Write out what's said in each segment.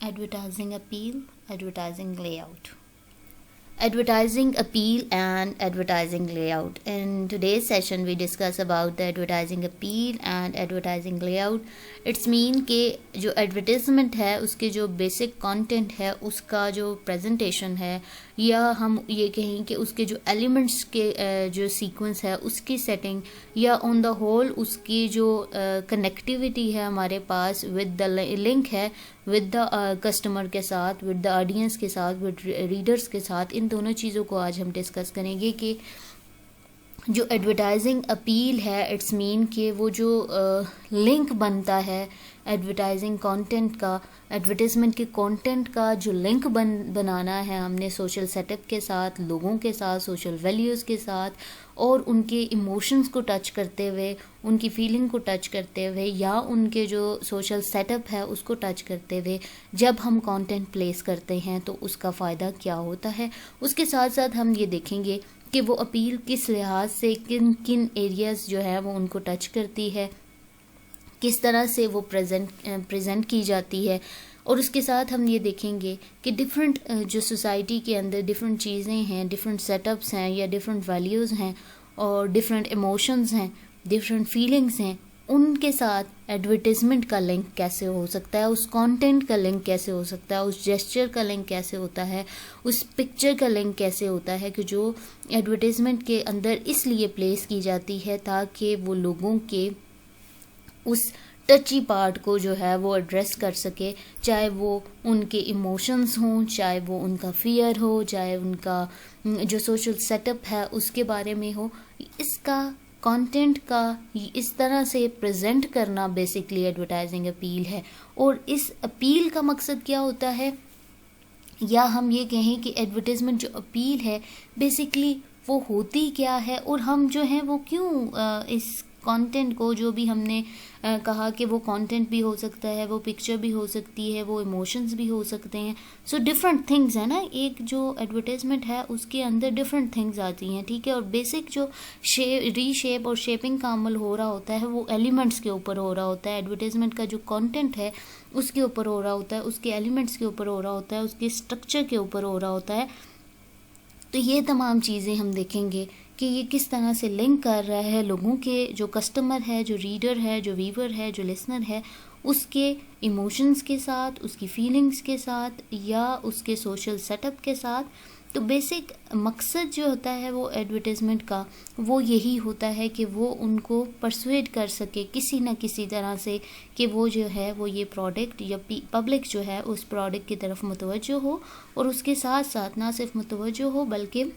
Advertising appeal, advertising layout. Advertising appeal and advertising layout. In today's session we discuss about the advertising appeal and advertising layout. It's mean कि जो advertisement है उसके जो basic content है उसका जो presentation है या हम ये कहें कि उसके जो elements के जो sequence है उसकी setting या on the whole उसकी जो connectivity है हमारे पास with the link है with the customer के साथ, with the audience के साथ, with readers के साथ, इन दोनों चीज़ों को आज हम डिस्कस करेंगे कि जो एडवर्टाइजिंग अपील है इट्स मीन कि वो जो लिंक बनता है एडवर्टाइजिंग कंटेंट का, एडवर्टाइजमेंट के कंटेंट का जो लिंक बनाना है हमने सोशल सेटअप के साथ, लोगों के साथ, सोशल वैल्यूज़ के साथ और उनके इमोशंस को टच करते हुए, उनकी फीलिंग को टच करते हुए या उनके जो सोशल सेटअप है उसको टच करते हुए जब हम कंटेंट प्लेस करते हैं तो उसका फ़ायदा क्या होता है। उसके साथ साथ हम ये देखेंगे कि वो अपील किस लिहाज से किन किन एरियाज़ जो है वो उनको टच करती है, किस तरह से वो प्रेजेंट की जाती है और उसके साथ हम ये देखेंगे कि डिफरेंट जो सोसाइटी के अंदर डिफरेंट चीज़ें हैं, डिफरेंट सेटअप्स हैं या डिफरेंट वैल्यूज़ हैं और डिफरेंट इमोशंस हैं, डिफरेंट फीलिंग्स हैं, उनके साथ एडवर्टाइजमेंट का लिंक कैसे हो सकता है, उस कंटेंट का लिंक कैसे हो सकता है, उस जेस्चर का लिंक कैसे होता है, उस पिक्चर का लिंक कैसे होता है कि जो एडवर्टाइजमेंट के अंदर इसलिए प्लेस की जाती है ताकि वो लोगों के उस टची पार्ट को जो है वो एड्रेस कर सके, चाहे वो उनके इमोशंस हों, चाहे वो उनका फियर हो, चाहे उनका जो सोशल सेटअप है उसके बारे में हो। इसका कंटेंट का इस तरह से प्रेजेंट करना बेसिकली एडवर्टाइजिंग अपील है। और इस अपील का मकसद क्या होता है, या हम ये कहें कि एडवर्टाइजमेंट जो अपील है बेसिकली वो होती क्या है और हम जो है वो क्यों इस कंटेंट को, जो भी हमने कहा कि वो कंटेंट भी हो सकता है, वो पिक्चर भी हो सकती है, वो इमोशंस भी हो सकते हैं, सो डिफरेंट थिंग्स है ना। एक जो एडवर्टाइजमेंट है उसके अंदर डिफरेंट थिंग्स आती हैं, ठीक है। और बेसिक जो रीशेप और शेपिंग का अमल हो रहा होता है वो एलिमेंट्स के ऊपर हो रहा होता है। एडवर्टाइजमेंट का जो कंटेंट है उसके ऊपर हो रहा होता है, उसके एलिमेंट्स के ऊपर हो रहा होता है, उसके स्ट्रक्चर के ऊपर हो रहा होता है। तो ये तमाम चीज़ें हम देखेंगे कि ये किस तरह से लिंक कर रहा है लोगों के, जो कस्टमर है, जो रीडर है, जो व्यूवर है, जो लिसनर है, उसके इमोशंस के साथ, उसकी फीलिंग्स के साथ या उसके सोशल सेटअप के साथ। तो बेसिक मकसद जो होता है वो एडवर्टाइजमेंट का वो यही होता है कि वो उनको परसुएड कर सके किसी न किसी तरह से कि वो जो है वो ये प्रोडक्ट या पब्लिक जो है उस प्रोडक्ट की तरफ मुतवज्जो हो और उसके साथ साथ ना सिर्फ मुतवज्जो हो बल्कि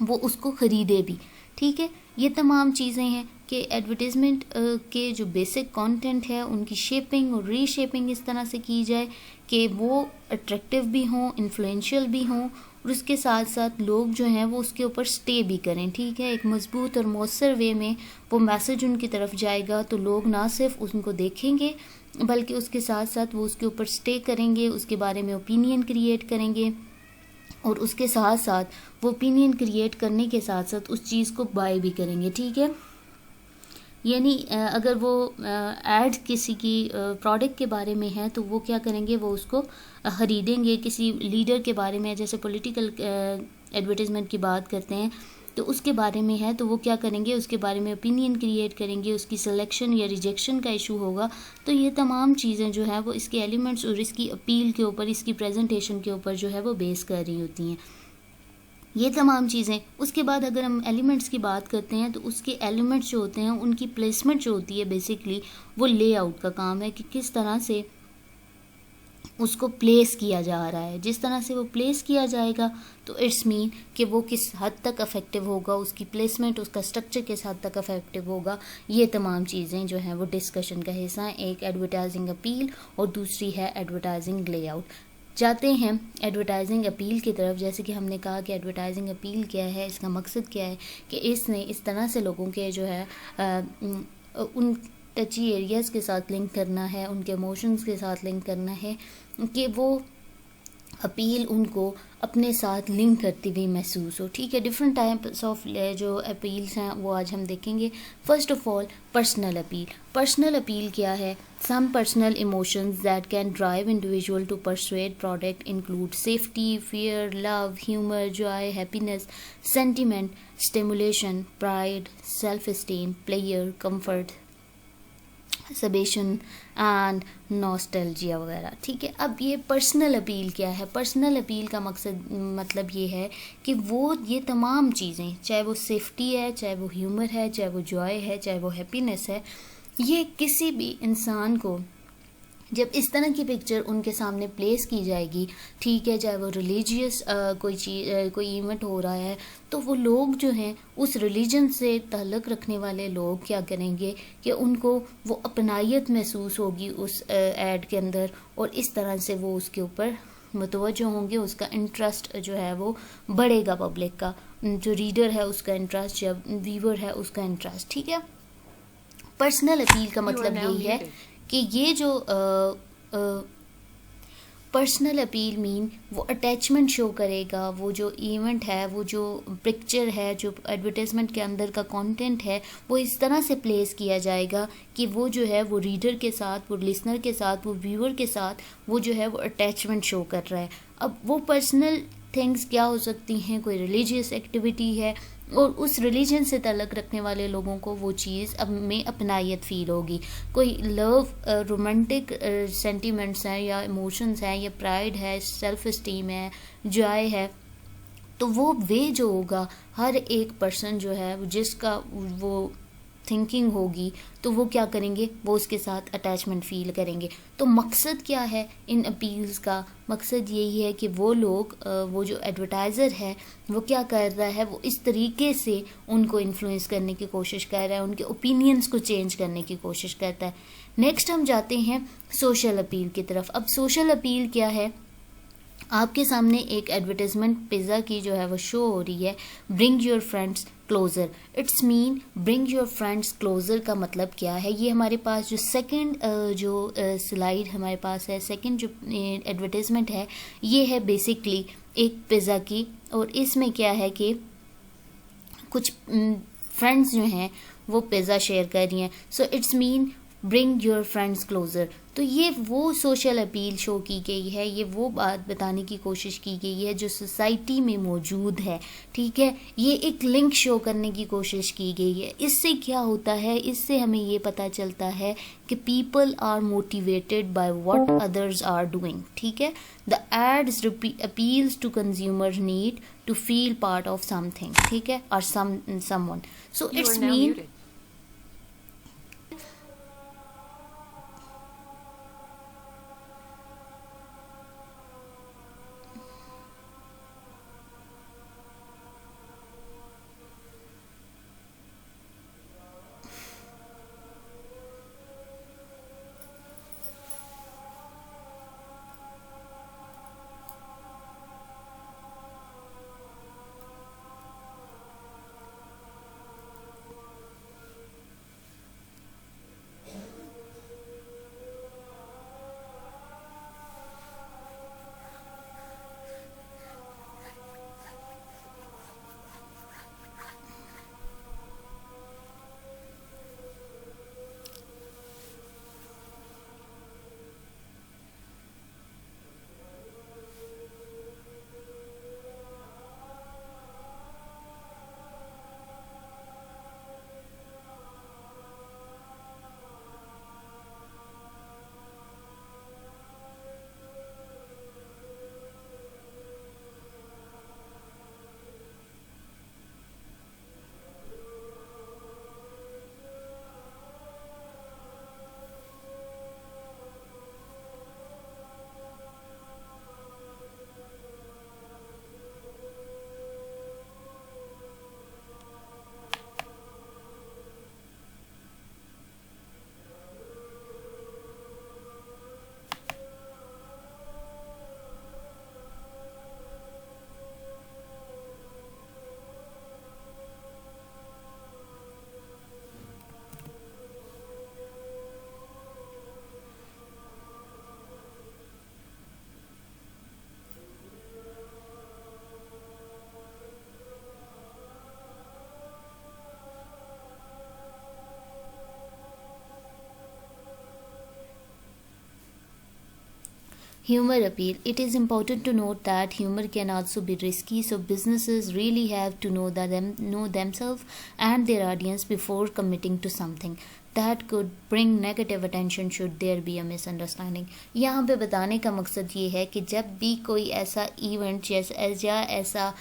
वो उसको ख़रीदे भी, ठीक है। ये तमाम चीज़ें हैं कि एडवर्टाइजमेंट के जो बेसिक कंटेंट है उनकी शेपिंग और रीशेपिंग इस तरह से की जाए कि वो अट्रैक्टिव भी हों, इन्फ्लुएंशियल भी हों और उसके साथ साथ लोग जो हैं वो उसके ऊपर स्टे भी करें, ठीक है। एक मजबूत और मौसर वे में वो मैसेज उनकी तरफ जाएगा तो लोग ना सिर्फ उनको देखेंगे बल्कि उसके साथ साथ वो उसके ऊपर स्टे करेंगे, उसके बारे में ओपिनियन क्रिएट करेंगे और उसके साथ साथ वो ओपिनियन क्रिएट करने के साथ साथ उस चीज़ को बाय भी करेंगे, ठीक है। यानी अगर वो ऐड किसी की प्रोडक्ट के बारे में है तो वो क्या करेंगे, वो उसको ख़रीदेंगे। किसी लीडर के बारे में, जैसे पॉलिटिकल एडवर्टाइजमेंट की बात करते हैं तो उसके बारे में है तो वो क्या करेंगे, उसके बारे में ओपिनियन क्रिएट करेंगे, उसकी सिलेक्शन या रिजेक्शन का इशू होगा। तो ये तमाम चीज़ें जो है वो इसके एलिमेंट्स और इसकी अपील के ऊपर, इसकी प्रेजेंटेशन के ऊपर जो है वो बेस कर रही होती हैं, ये तमाम चीज़ें। उसके बाद अगर हम एलिमेंट्स की बात करते हैं तो उसके एलिमेंट्स जो होते हैं उनकी प्लेसमेंट जो होती है बेसिकली वो लेआउट का काम है कि किस तरह से उसको प्लेस किया जा रहा है। जिस तरह से वो प्लेस किया जाएगा तो इट्स मीन कि वो किस हद तक इफेक्टिव होगा, उसकी प्लेसमेंट उसका स्ट्रक्चर किस हद तक इफेक्टिव होगा। ये तमाम चीज़ें जो हैं वो डिस्कशन का हिस्सा हैं। एक एडवर्टाइजिंग अपील और दूसरी है एडवर्टाइजिंग लेआउट। जाते हैं एडवर्टाइजिंग अपील की तरफ। जैसे कि हमने कहा कि एडवर्टाइजिंग अपील क्या है, इसका मकसद क्या है कि इसने इस तरह से लोगों के जो है उन टची एरियाज़ के साथ लिंक करना है, उनके इमोशंस के साथ लिंक करना है कि वो अपील उनको अपने साथ लिंक करती हुई महसूस हो। ठीक है, डिफरेंट टाइप्स ऑफ जो अपील्स हैं वो आज हम देखेंगे। First of all, personal appeal. Personal appeal क्या है? Some personal emotions that can drive individual to persuade product include safety, fear, love, humour, joy, happiness, sentiment, stimulation, pride, self esteem, player, comfort, सबेशन and nostalgia वगैरह। ठीक है, अब ये personal appeal क्या है? पर्सनल अपील का मकसद मतलब ये है कि वो ये तमाम चीज़ें, चाहे वो सेफ्टी है, चाहे वो ह्यूमर है, चाहे वो जॉय है, चाहे वो हैप्पीनेस है, ये किसी भी इंसान को जब इस तरह की पिक्चर उनके सामने प्लेस की जाएगी, ठीक है, चाहे वो रिलीजियस कोई चीज़ कोई इवेंट हो रहा है, तो वो लोग जो हैं उस रिलीजन से ताल्लुक़ रखने वाले लोग क्या करेंगे कि उनको वो अपनायत महसूस होगी उस ऐड के अंदर, और इस तरह से वो उसके ऊपर मुतवज्जो होंगे, उसका इंटरेस्ट जो है वो बढ़ेगा, पब्लिक का, जो रीडर है उसका इंटरेस्ट, या व्यूवर है उसका इंटरेस्ट। ठीक है, पर्सनल अपील का मतलब यही है कि ये जो पर्सनल अपील मीन वो अटैचमेंट शो करेगा, वो जो इवेंट है, वो जो पिक्चर है, जो एडवर्टाइजमेंट के अंदर का कंटेंट है, वो इस तरह से प्लेस किया जाएगा कि वो जो है वो रीडर के साथ, वो लिसनर के साथ, वो व्यूअर के साथ वो जो है वो अटैचमेंट शो कर रहा है। अब वो पर्सनल थिंग्स क्या हो सकती हैं? कोई रिलीजियस एक्टिविटी है और उस रिलीजन से ताल्लुक़ रखने वाले लोगों को वो चीज़ अब में अपनायत फील होगी। कोई लव, रोमांटिक सेंटिमेंट्स हैं या इमोशंस हैं, या प्राइड है, सेल्फ इस्टीम है, जॉय है, तो वो वे जो होगा हर एक पर्सन जो है जिसका वो थिंकिंग होगी, तो वो क्या करेंगे? वो उसके साथ अटैचमेंट फील करेंगे। तो मकसद क्या है इन अपील्स का? मकसद यही है कि वो लोग, वो जो एडवर्टाइज़र है वो क्या कर रहा है, वो इस तरीके से उनको इन्फ्लुएंस करने की कोशिश कर रहा है, उनके ओपिनियंस को चेंज करने की कोशिश करता है। नेक्स्ट हम जाते हैं सोशल अपील की तरफ। अब सोशल अपील क्या है? आपके सामने एक एडवर्टाइजमेंट पिज़्ज़ा की जो है वो शो हो रही है, bring your friends closer. It's mean bring your friends closer का मतलब क्या है? ये हमारे पास जो सेकंड जो स्लाइड हमारे पास है, सेकंड जो एडवर्टाइजमेंट है, ये है बेसिकली एक पिज़्ज़ा की, और इसमें क्या है कि कुछ फ्रेंड्स जो हैं वो पिज़्ज़ा शेयर कर रही हैं। So it's mean bring your friends closer. तो ये वो सोशल अपील शो की गई है, ये वो बात बताने की कोशिश की गई है जो सोसाइटी में मौजूद है। ठीक है, ये एक लिंक शो करने की कोशिश की गई है। इससे क्या होता है? इससे हमें ये पता चलता है कि people are motivated by what others are doing. ठीक है, the ads appeals to consumer need to feel part of something, ठीक है, और someone. So it's mean Humor appeal. It is important to note that humor can also be risky, so businesses really have to know themselves and their audience before committing to something that could bring negative attention should there be a misunderstanding. यहाँ पे बताने का मकसद ये है कि जब भी कोई ऐसा इवेंट या ऐसा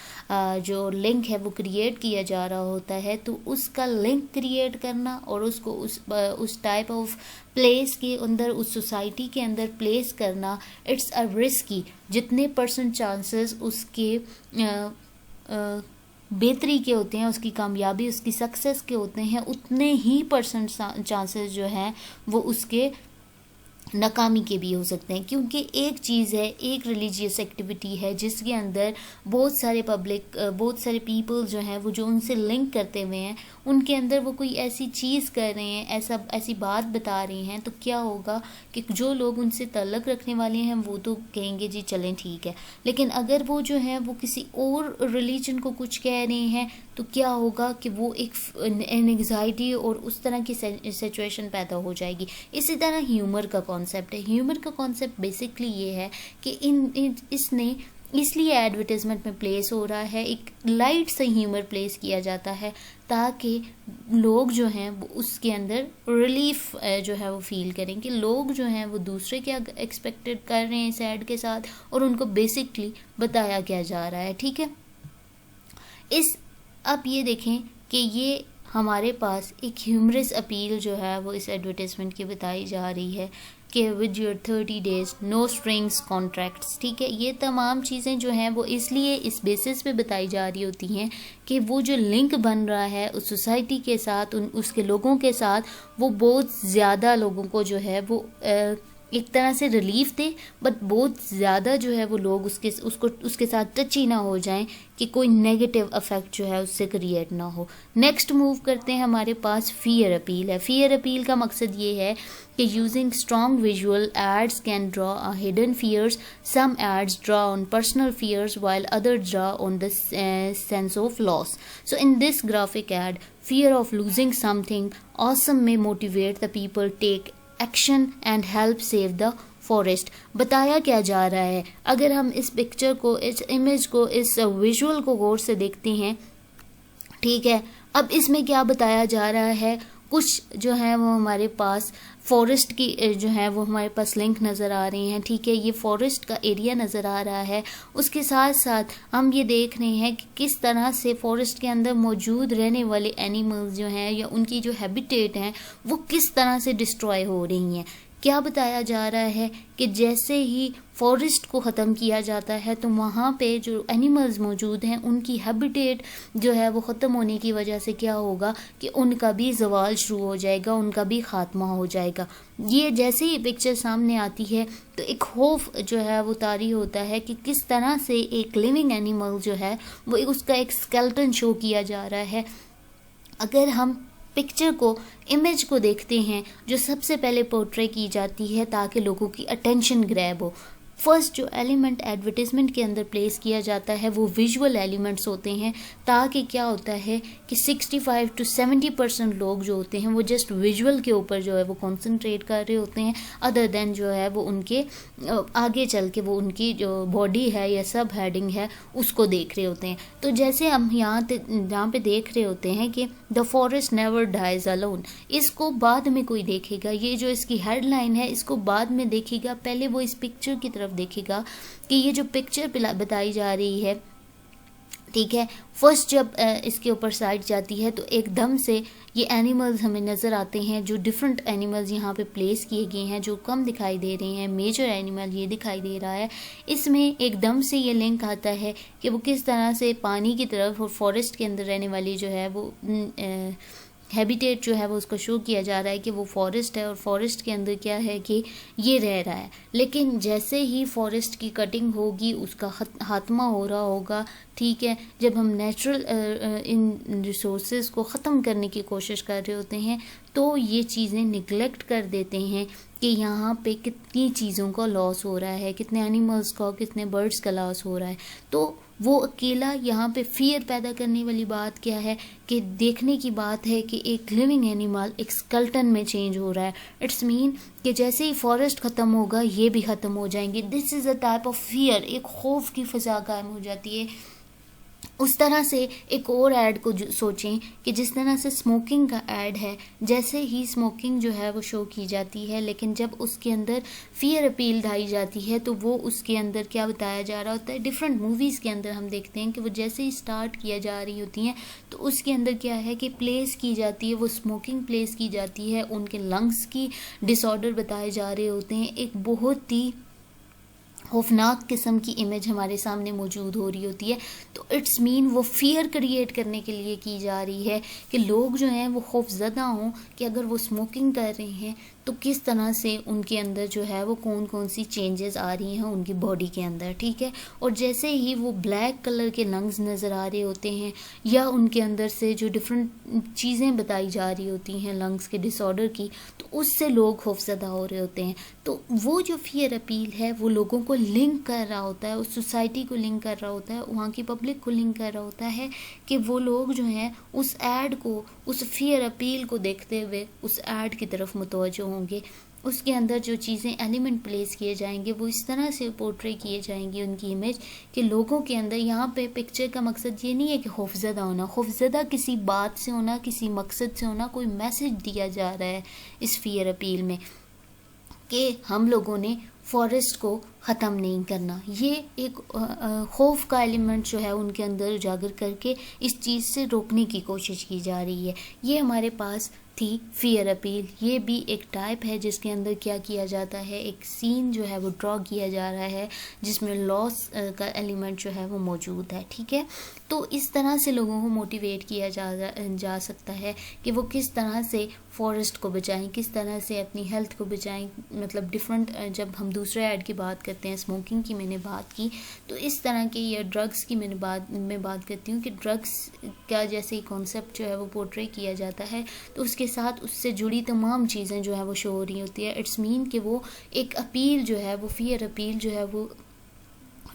जो लिंक है वो क्रिएट किया जा रहा होता है, तो उसका लिंक क्रिएट करना और उसको उस टाइप ऑफ प्लेस के अंदर, उस सोसाइटी के अंदर प्लेस करना, इट्स अ रिस्की. जितने % चांसेस उसके बेहतरी के होते हैं, उसकी कामयाबी, उसकी सक्सेस के होते हैं, उतने ही % चांसेस जो हैं वो उसके नाकामी के भी हो सकते हैं. क्योंकि एक चीज़ है, एक रिलीजियस एक्टिविटी है जिसके अंदर बहुत सारे पीपल जो हैं वो जो उनसे लिंक करते हुए हैं, उनके अंदर वो कोई ऐसी चीज़ कर रहे हैं, ऐसी बात बता रहे हैं, तो क्या होगा कि जो लोग उनसे ताल्लुक़ रखने वाले हैं वो तो कहेंगे जी चलें ठीक है. लेकिन अगर वो जो है वो किसी और रिलीजन को कुछ कह रहे हैं तो क्या होगा कि वो एक एंग्जाइटी और उस तरह की सिचुएशन पैदा हो जाएगी. इसी तरह ह्यूमर का कॉन्सेप्ट है. ह्यूमर का कॉन्सेप्ट बेसिकली ये है कि इसने इसलिए एडवर्टाइजमेंट में प्लेस हो रहा है, एक लाइट सा ह्यूमर प्लेस किया जाता है ताकि लोग जो हैं वो उसके अंदर रिलीफ जो है वो फील करें कि लोग जो हैं वो दूसरे क्या एक्सपेक्टेड कर रहे हैं इस ऐड के साथ, और उनको बेसिकली बताया क्या जा रहा है. ठीक है, अब ये देखें कि ये हमारे पास एक ह्यूमरस अपील जो है वो इस एडवर्टाइजमेंट की बताई जा रही है कि with your 30 days no strings contracts. ठीक है, ये तमाम चीज़ें जो हैं वो इसलिए इस बेसिस पे बताई जा रही होती हैं कि वो जो लिंक बन रहा है उस सोसाइटी के साथ, उसके लोगों के साथ, वो बहुत ज़्यादा लोगों को जो है वो एक तरह से रिलीफ दे, बट बहुत ज़्यादा जो है वो लोग उसके साथ टच ही ना हो जाएं कि कोई नेगेटिव इफेक्ट जो है उससे क्रिएट ना हो. नेक्स्ट मूव करते हैं, हमारे पास फियर अपील है. फियर अपील का मकसद ये है कि using strong visual aids can draw hidden fears. Some ads draw on personal fears while other draw on the sense of loss. So in this graphic ad, fear of losing something awesome may motivate the people take action and help save the forest. बताया क्या जा रहा है, अगर हम इस picture को, इस इमेज को, इस विजुअल को गौर से देखते हैं, ठीक है, अब इसमें क्या बताया जा रहा है, कुछ जो है वो हमारे पास फॉरेस्ट की जो है वो हमारे पास लिंक नज़र आ रही हैं. ठीक है, ये फॉरेस्ट का एरिया नज़र आ रहा है. उसके साथ साथ हम ये देख रहे हैं कि किस तरह से फॉरेस्ट के अंदर मौजूद रहने वाले एनिमल्स जो हैं या उनकी जो हैबिटेट हैं वो किस तरह से डिस्ट्रॉय हो रही हैं. क्या बताया जा रहा है कि जैसे ही फॉरेस्ट को ख़त्म किया जाता है तो वहाँ पे जो एनिमल्स मौजूद हैं उनकी हैबिटेट जो है वो ख़त्म होने की वजह से क्या होगा कि उनका भी ज़वाल शुरू हो जाएगा, उनका भी ख़ात्मा हो जाएगा. ये जैसे ही पिक्चर सामने आती है तो एक खौफ जो है वो तारी होता है कि किस तरह से एक लिविंग एनिमल जो है वो उसका एक स्केलेटन शो किया जा रहा है. अगर हम पिक्चर को, इमेज को देखते हैं जो सबसे पहले पोर्ट्रे की जाती है ताकि लोगों की अटेंशन ग्रैब हो, फर्स्ट जो एलिमेंट एडवर्टाइजमेंट के अंदर प्लेस किया जाता है वो विजुअल एलिमेंट्स होते हैं, ताकि क्या होता है कि 65 to 70% लोग जो होते हैं वो जस्ट विजुअल के ऊपर जो है वो कंसंट्रेट कर रहे होते हैं, अदर देन जो है वो उनके आगे चल के वो उनकी जो बॉडी है या सब हेडिंग है उसको देख रहे होते हैं. तो जैसे हम यहाँ पे देख रहे होते हैं कि the forest never dies alone, इसको बाद में कोई देखेगा, ये जो इसकी हेडलाइन है इसको बाद में देखेगा, पहले वो इस पिक्चर की तरफ देखेगा कि ये जो पिक्चर बताई जा रही है, ठीक है, फर्स्ट जब इसके ऊपर साइड जाती है तो एकदम से ये एनिमल्स हमें नज़र आते हैं, जो डिफरेंट एनिमल्स यहाँ पे प्लेस किए गए हैं, जो कम दिखाई दे रहे हैं, मेजर एनिमल ये दिखाई दे रहा है. इसमें एकदम से ये लिंक आता है कि वो किस तरह से पानी की तरफ और फॉरेस्ट के अंदर रहने वाली जो है वो हैबिटेट जो है वो उसको शो किया जा रहा है कि वो फॉरेस्ट है और फॉरेस्ट के अंदर क्या है कि ये रह रहा है. लेकिन जैसे ही फॉरेस्ट की कटिंग होगी, उसका खात्मा हो रहा होगा, ठीक है, जब हम नेचुरल इन रिसोर्सेज को ख़त्म करने की कोशिश कर रहे होते हैं तो ये चीज़ें निगलेक्ट कर देते हैं कि यहाँ पे कितनी चीज़ों का लॉस हो रहा है, कितने एनिमल्स का, कितने बर्ड्स का लॉस हो रहा है. तो वो अकेला यहाँ पे फियर पैदा करने वाली बात क्या है कि देखने की बात है कि एक लिविंग एनिमल एक स्केलेटन में चेंज हो रहा है। इट्स मीन कि जैसे ही फॉरेस्ट ख़त्म होगा ये भी ख़त्म हो जाएंगे। This is a type of fear, एक खौफ की फ़ज़ा कायम हो जाती है। उस तरह से एक और ऐड को सोचें कि जिस तरह से स्मोकिंग का ऐड है, जैसे ही स्मोकिंग जो है वो शो की जाती है, लेकिन जब उसके अंदर फियर अपील ढाई जाती है तो वो उसके अंदर क्या बताया जा रहा होता है। डिफरेंट मूवीज़ के अंदर हम देखते हैं कि वो जैसे ही स्टार्ट किया जा रही होती हैं तो उसके अंदर क्या है कि प्लेस की जाती है, वो स्मोकिंग प्लेस की जाती है, उनके लंग्स की डिसऑर्डर बताए जा रहे होते हैं। एक बहुत ही खौफनाक किस्म की इमेज हमारे सामने मौजूद हो रही होती है। तो इट्स मीन वो फियर क्रिएट करने के लिए की जा रही है कि लोग जो हैं वो खौफजदा हों कि अगर वो स्मोकिंग कर रहे हैं तो किस तरह से उनके अंदर जो है वो कौन कौन सी चेंजेस आ रही हैं उनकी बॉडी के अंदर, ठीक है। और जैसे ही वो ब्लैक कलर के लंग्स नज़र आ रहे होते हैं या उनके अंदर से जो डिफरेंट चीज़ें बताई जा रही होती हैं लंग्स के डिसऑर्डर की, तो उससे लोग खौफजदा हो रहे होते हैं। तो वो जो फियर अपील है वो लोगों को लिंक कर रहा होता है, उस सोसाइटी को लिंक कर रहा होता है, वहाँ की पब्लिक को लिंक कर रहा होता है कि वो लोग जो हैं उस ऐड को, उस फियर अपील को देखते हुए उस ऐड की तरफ मुतवज्जो होंगे। उसके अंदर जो चीज़ें एलिमेंट प्लेस किए जाएंगे वो इस तरह से पोर्ट्रे किए जाएंगे उनकी इमेज कि लोगों के अंदर, यहाँ पे पिक्चर का मकसद ये नहीं है कि खौफजदा होना, खौफजदा किसी बात से होना, किसी मकसद से होना, कोई मैसेज दिया जा रहा है इस फियर अपील में कि हम लोगों ने फॉरेस्ट को ख़त्म नहीं करना। ये एक खौफ का एलिमेंट जो है उनके अंदर उजागर करके इस चीज़ से रोकने की कोशिश की जा रही है। ये हमारे पास थी फियर अपील। ये भी एक टाइप है जिसके अंदर क्या किया जाता है, एक सीन जो है वो ड्रॉ किया जा रहा है जिसमें लॉस का एलिमेंट जो है वो मौजूद है, ठीक है। तो इस तरह से लोगों को मोटिवेट किया जा सकता है कि वो किस तरह से फॉरेस्ट को बचाएं, किस तरह से अपनी हेल्थ को बचाएं। मतलब डिफरेंट, जब हम दूसरे ऐड की बात करते हैं, स्मोकिंग की मैंने बात की, तो इस तरह के या ड्रग्स की मैं बात करती हूँ कि ड्रग्स का जैसे कॉन्सेप्ट जो है वो पोर्ट्रे किया जाता है तो उसके साथ उससे जुड़ी तमाम चीज़ें जो है वो शो हो रही होती है। इट्स मीन कि वो एक अपील जो है वो फियर अपील जो है वो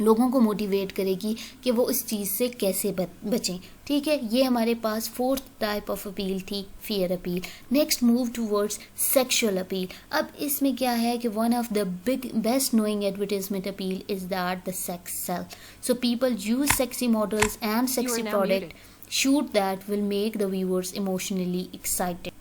लोगों को मोटिवेट करेगी कि वो इस चीज़ से कैसे बचें, ठीक है। ये हमारे पास फोर्थ टाइप ऑफ अपील थी, fear appeal. Next move towards sexual appeal. अब इसमें क्या है कि one of the best knowing advertisement appeal is that the sex sell. So people use sexy models and sexy product shoot that will make the viewers emotionally excited.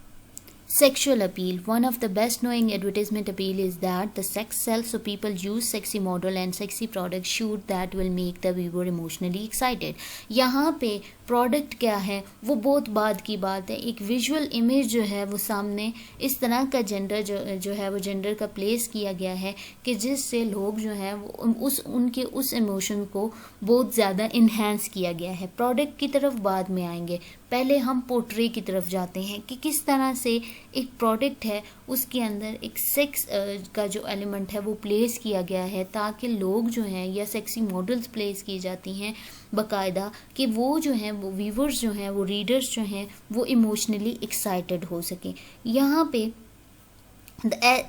Sexual appeal. One of the best knowing advertisement appeal is that the sex sells, so people use sexy model and sexy product shoot that will make the viewer emotionally excited. यहाँ पे product क्या है वो बहुत बाद की बात है। एक विजुअल इमेज जो है वो सामने इस तरह का जेंडर जो है वो जेंडर का प्लेस किया गया है कि जिससे लोग जो है वो उनके उस इमोशन को बहुत ज़्यादा इन्हेंस किया गया है। प्रोडक्ट की तरफ बाद में आएंगे, पहले हम पोर्ट्रे की तरफ जाते हैं कि किस तरह से एक प्रोडक्ट है उसके अंदर एक सेक्स का जो एलिमेंट है वो प्लेस किया गया है ताकि लोग जो हैं या सेक्सी मॉडल्स प्लेस की जाती हैं बाकायदा कि वो जो हैं वो व्यूवर्स जो हैं वो रीडर्स जो हैं वो इमोशनली एक्साइटेड हो सकें। यहाँ पे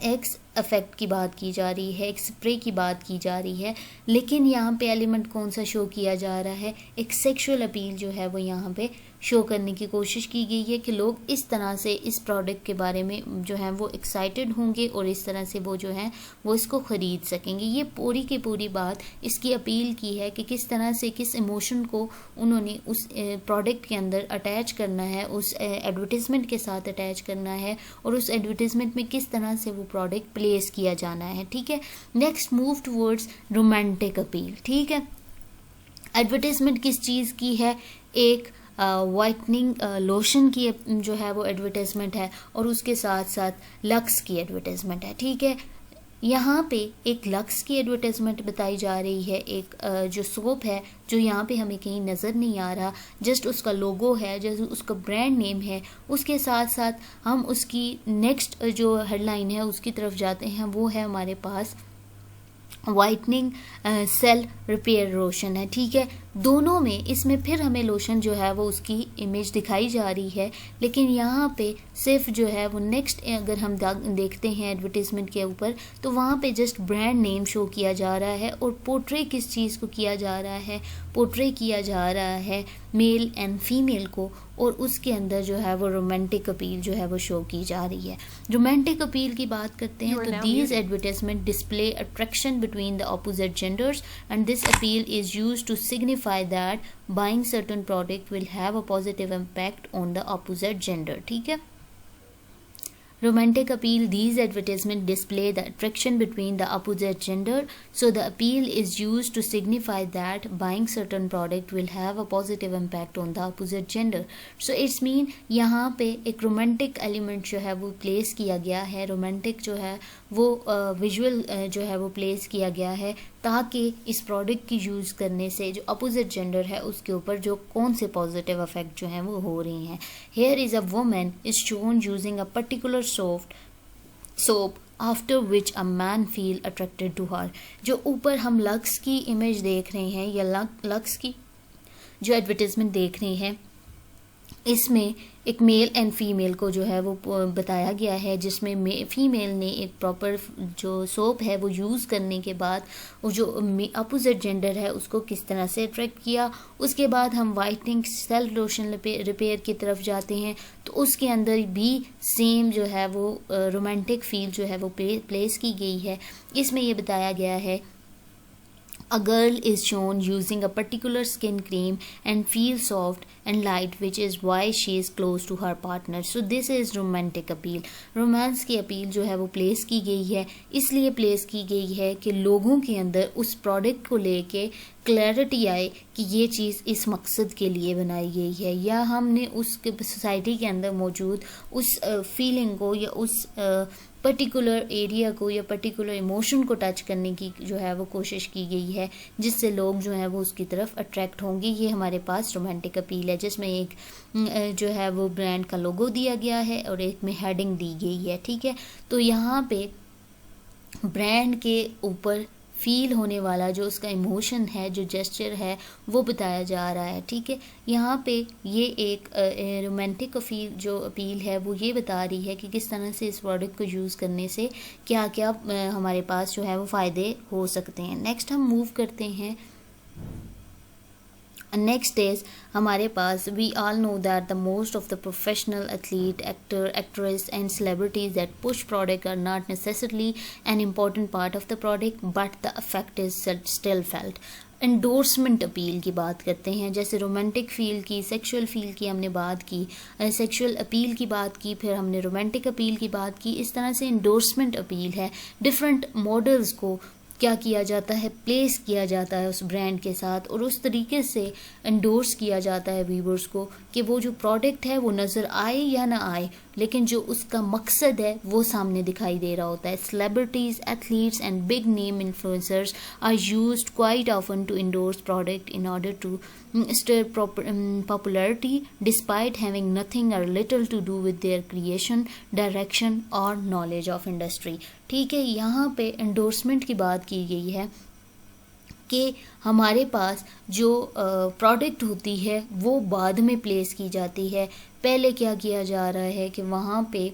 एक्स इफेक्ट की बात की जा रही है, एक स्प्रे की बात की जा रही है, लेकिन यहाँ पे एलिमेंट कौन सा शो किया जा रहा है, एक सेक्सुअल अपील जो है वो यहाँ पे शो करने की कोशिश की गई है कि लोग इस तरह से इस प्रोडक्ट के बारे में जो है वो एक्साइटेड होंगे और इस तरह से वो जो है वो इसको ख़रीद सकेंगे। ये पूरी की पूरी बात इसकी अपील की है कि किस तरह से किस इमोशन को उन्होंने उस प्रोडक्ट के अंदर अटैच करना है, उस एडवर्टीज़मेंट के साथ अटैच करना है और उस एडवर्टीज़मेंट में किस तरह से वो प्रोडक्ट प्लेस किया जाना है, ठीक है। Next move towards romantic appeal, ठीक है। एडवर्टीज़मेंट किस चीज़ की है, एक वाइटनिंग लोशन की जो है वो एडवर्टाइजमेंट है और उसके साथ साथ लक्स की एडवर्टाइजमेंट है, ठीक है। यहाँ पे एक लक्स की एडवर्टाइजमेंट बताई जा रही है, एक जो सोप है जो यहाँ पे हमें कहीं नज़र नहीं आ रहा, जस्ट उसका लोगो है, जैसे उसका ब्रांड नेम है। उसके साथ साथ हम उसकी नेक्स्ट जो हेडलाइन है उसकी तरफ जाते हैं, वो है हमारे पास वाइटनिंग सेल रिपेयर लोशन है, ठीक है। दोनों में इसमें फिर हमें लोशन जो है वो उसकी इमेज दिखाई जा रही है, लेकिन यहाँ पे सिर्फ जो है वो नेक्स्ट अगर हम देखते हैं एडवर्टीज़मेंट के ऊपर तो वहाँ पे जस्ट ब्रांड नेम शो किया जा रहा है और पोर्ट्रे किस चीज़ को किया जा रहा है, पोर्ट्रे किया जा रहा है मेल एंड फीमेल को, और उसके अंदर जो है वो रोमांटिक अपील जो है वो शो की जा रही है। रोमांटिक अपील की बात करते हैं तो these advertisement display attraction between the opposite genders and this appeal is used to signify that buying certain product will have a positive impact on the opposite gender. ठीक है, romantic appeal, these advertisements display the attraction between the opposite gender, so the appeal is used to signify that buying certain product will have a positive impact on the opposite gender. So it's mean यहाँ पे एक romantic element जो है वो place किया गया है, romantic जो है वो visual जो है वो place किया गया है ताकि इस प्रोडक्ट की यूज़ करने से जो अपोजिट जेंडर है उसके ऊपर जो कौन से पॉजिटिव इफेक्ट जो हैं वो हो रही हैं। Here is a woman is shown using a particular soap after which a man feel attracted to her. जो ऊपर हम लक्स की इमेज देख रहे हैं या लक्स की जो एडवर्टीजमेंट देख रहे हैं, इसमें एक मेल एंड फीमेल को जो है वो बताया गया है, जिसमें फीमेल ने एक प्रॉपर जो सोप है वो यूज़ करने के बाद वो जो अपोजिट जेंडर है उसको किस तरह से अट्रैक्ट किया। उसके बाद हम वाइटनिंग सेल्फ लोशन रिपेयर की तरफ जाते हैं तो उसके अंदर भी सेम जो है वो रोमांटिक फील जो है वो प्लेस की गई है। इसमें ये बताया गया है a girl is shown using a particular skin cream and feels soft and light, which is why she is close to her partner. So this is romantic appeal. Romance की अपील जो है वो प्लेस की गई है, इसलिए place की गई है कि लोगों के अंदर उस प्रोडक्ट को लेके क्लैरिटी आए कि ये चीज़ इस मकसद के लिए बनाई गई है, या हमने उस सोसाइटी के अंदर मौजूद उस फीलिंग को या उस पर्टिकुलर एरिया को या पर्टिकुलर इमोशन को टच करने की जो है वो कोशिश की गई है, जिससे लोग जो है वो उसकी तरफ अट्रैक्ट होंगे। ये हमारे पास रोमांटिक अपील है, जिसमें एक जो है वो ब्रांड का लोगो दिया गया है और एक में हेडिंग दी गई है। ठीक है, तो यहाँ पे ब्रांड के ऊपर फील होने वाला जो उसका इमोशन है, जो जेस्चर है, वो बताया जा रहा है। ठीक है, यहाँ पे ये एक रोमांटिक अपील है वो ये बता रही है कि किस तरह से इस प्रोडक्ट को यूज़ करने से क्या क्या हमारे पास जो है वो फ़ायदे हो सकते हैं। नेक्स्ट हम मूव करते हैं। नेक्स्ट इज हमारे पास we all know that the most of the professional athlete, actor, actress and celebrities that push product are not necessarily an important part of the product but the effect is still felt. Endorsement appeal की बात करते हैं, जैसे romantic feel की, sexual feel की हमने बात की, सेक्सुअल अपील की बात की, फिर हमने रोमांटिक अपील की बात की। इस तरह से एंडोर्समेंट अपील है, डिफरेंट मॉडल्स को क्या किया जाता है, प्लेस किया जाता है उस ब्रांड के साथ और उस तरीके से एंडोर्स किया जाता है व्यूवर्स को कि वो जो प्रोडक्ट है वो नज़र आए या ना आए, लेकिन जो उसका मकसद है वो सामने दिखाई दे रहा होता है। Celebrities, athletes and big name influencers are used quite often to endorse product in order to stir popularity despite having nothing or little to do with their creation, direction or knowledge of industry। ठीक है, यहाँ पे endorsement की बात की गई है कि हमारे पास जो प्रोडक्ट होती है वो बाद में प्लेस की जाती है। पहले क्या किया जा रहा है कि वहाँ पे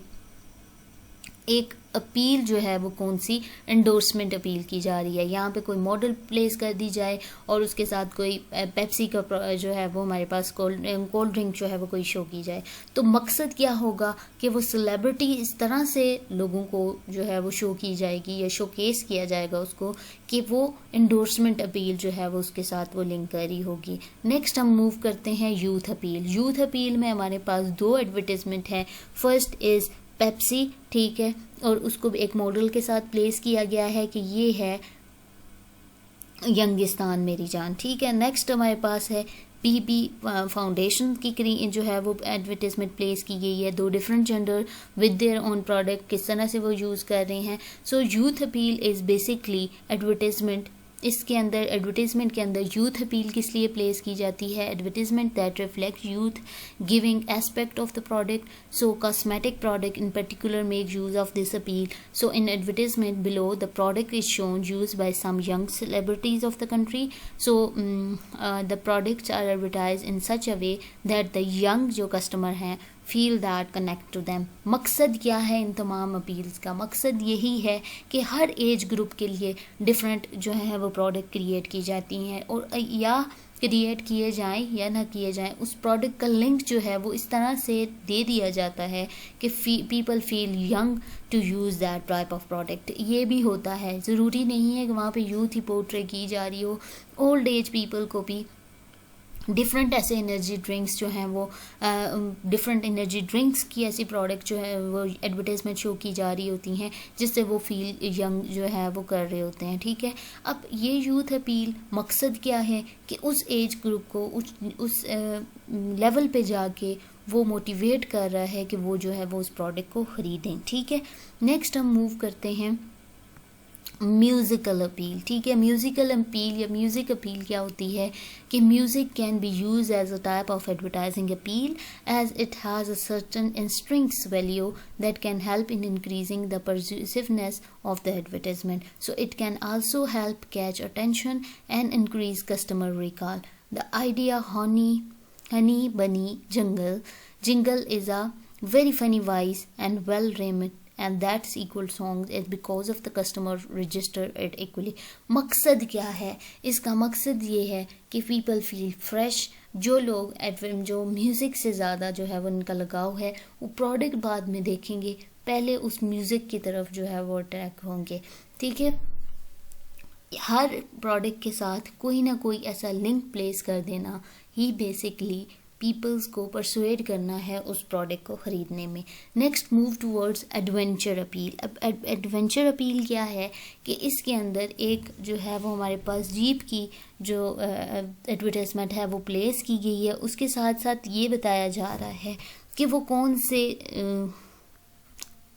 एक अपील जो है वो कौन सी, एंडोर्समेंट अपील की जा रही है। यहाँ पे कोई मॉडल प्लेस कर दी जाए और उसके साथ कोई पेप्सी का जो है वो हमारे पास कोल्ड ड्रिंक जो है वो कोई शो की जाए। तो मकसद क्या होगा कि वो सेलिब्रिटी इस तरह से लोगों को जो है वो शो की जाएगी या शोकेस किया जाएगा उसको कि वो एंडोर्समेंट अपील जो है वो उसके साथ वो लिंक करी होगी। नेक्स्ट हम मूव करते हैं यूथ अपील। यूथ अपील में हमारे पास दो एडवर्टीजमेंट हैं। फर्स्ट इज़ पेप्सी, ठीक है, और उसको एक मॉडल के साथ प्लेस किया गया है कि ये है यंगिस्तान मेरी जान। ठीक है, नेक्स्ट हमारे पास है पीबी फाउंडेशन की जो है वो एडवर्टीजमेंट प्लेस की गई है। दो different gender with their own product किस तरह से वो यूज़ कर रहे हैं। सो youth appeal is basically advertisement इसके अंदर एडवर्टीज़मेंट के अंदर यूथ अपील किस लिए प्लेस की जाती है? Advertisement that reflect youth giving aspect of the product. So cosmetic product in particular make use of this appeal. So in advertisement below the product is shown use by some young celebrities of the country. So the products are advertise in such a way that the young जो customer हैं feel that connect to them. मकसद क्या है इन तमाम appeals का? मकसद यही है कि हर एज ग्रुप के लिए डिफरेंट जो है वो प्रोडक्ट क्रिएट की जाती हैं, और या क्रिएट किए जाएं या ना किए जाएं, उस प्रोडक्ट का लिंक जो है वो इस तरह से दे दिया जाता है कि people feel young to use that type of product. ये भी होता है, ज़रूरी नहीं है कि वहाँ पे यूथ ही पोर्ट्रे की जा रही हो. ओल्ड एज पीपल को भी डिफरेंट ऐसे एनर्जी ड्रिंक्स जो हैं वो डिफरेंट एनर्जी ड्रिंक्स की ऐसी प्रोडक्ट जो है वो एडवर्टाइजमेंट शो की जा रही होती हैं, जिससे वो फील यंग जो है वो कर रहे होते हैं. ठीक है, अब ये यूथ अपील मकसद क्या है कि उस एज ग्रुप को उस लेवल पे जाके वो मोटिवेट कर रहा है कि वो जो है वो उस प्रोडक्ट को ख़रीदें. ठीक है, नेक्स्ट हम मूव करते हैं म्यूज़िकल अपील. ठीक है, म्यूज़िकल अपील या म्यूज़िक अपील क्या होती है कि music can be use as a type of advertising appeal as it has a certain intrinsic value that can help in increasing the persuasiveness of the advertisement. So it can also help catch attention and increase customer recall. The idea honey bunny jingle is a very funny voice and well rhymed and that's equal songs is because of the customer register it equally. मकसद क्या है इसका? मकसद ये है कि people feel fresh. जो लोग जो म्यूज़िक से ज़्यादा जो है वो उनका लगाव है, वो प्रोडक्ट बाद में देखेंगे, पहले उस म्यूज़िक की तरफ जो है वो अट्रैक्ट होंगे. ठीक है, हर प्रोडक्ट के साथ कोई ना कोई ऐसा लिंक प्लेस कर देना ही बेसिकली पीपल्स को परसुएड करना है उस प्रोडक्ट को ख़रीदने में. Next move towards adventure appeal. अब एडवेंचर अपील क्या है कि इसके अंदर एक जो है वो हमारे पास जीप की जो एडवर्टाइजमेंट है वो प्लेस की गई है. उसके साथ साथ ये बताया जा रहा है कि वो कौन से